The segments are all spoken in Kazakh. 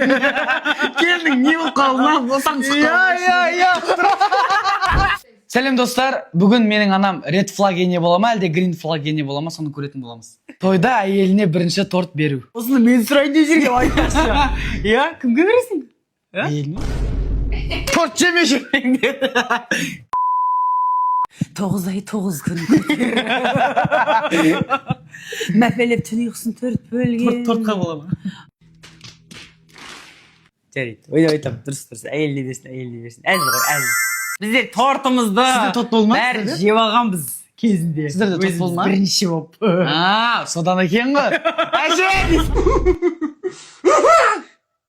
Келдің не болып қалды ма? Босаң Сәлем достар, бүгін менің анам Red Flag ене бола ма, әлде Green Flag ене бола ма, соны көретін боламыз. Тойда әйеліне бірінші торт беру. Осыны мен сұрайын деп жүргенмін айтпашы. Иә, кімге бересің? Әйеліне? Торт жеме жүрмең деді. 9 ай 9 күн. Мәпелеп түн ұйқысын 4 бөлген. Тортқа бола ма? Жарайды, ойнап дұрыс. Әйеліне берсін. Әзіл ғой, әзіл. Біздер тортымызды Сізде торт болмады? бәрі жеп алғанбыз кезінде. Сіздерде торт болмады? Бірінші болып. Содан екен ғой. Әже!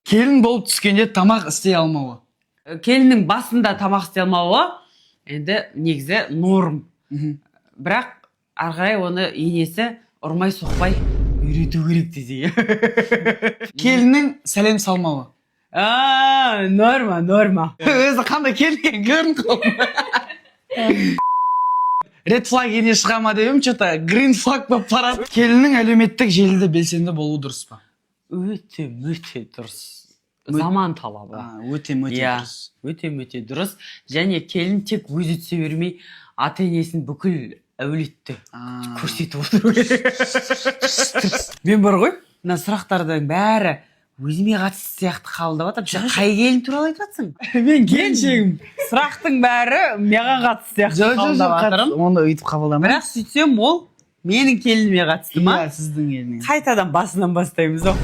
Келін болып түскенде тамақ істей алмауы. Келіннің басында тамақ істей алмауы енді негізі норм. Бірақ арғарай оны енесі ұрмай соқпай үйрету керек десе. Келіннің сәлем салмауы. Норма. Өзі қандай келінге көрін қалды. Red Flag ене шыға ма деймін, что-то Green Flag болып барады. Келіннің әлеуметтік желіде белсенді болу дұрыс па? Өте дұрыс. Заман талабы. Өте дұрыс. Өте дұрыс. Және келін тек өзі түсе бермей, ата-енесін бүкіл әулетті көрсетіп отыру керек. Мен бар ғой, мына сұрақтардың бәрі өзіме қатысты сияқты қабылдап жатыр. Қай келін туралы айтып жатсың? Мен келіншегім. Сұрақтың бәрі маған қатысты сияқты қабылдап жатырмын. Оны өйтіп қабылдамай. Бірақ сөйтсем ол менің келініме қатысты ма? Иә, сіздің келініңе. Қайтадан басынан бастаймыз о.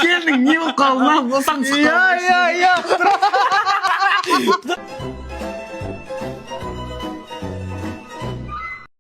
Келінің не болып қалды ма? Босаң Иә.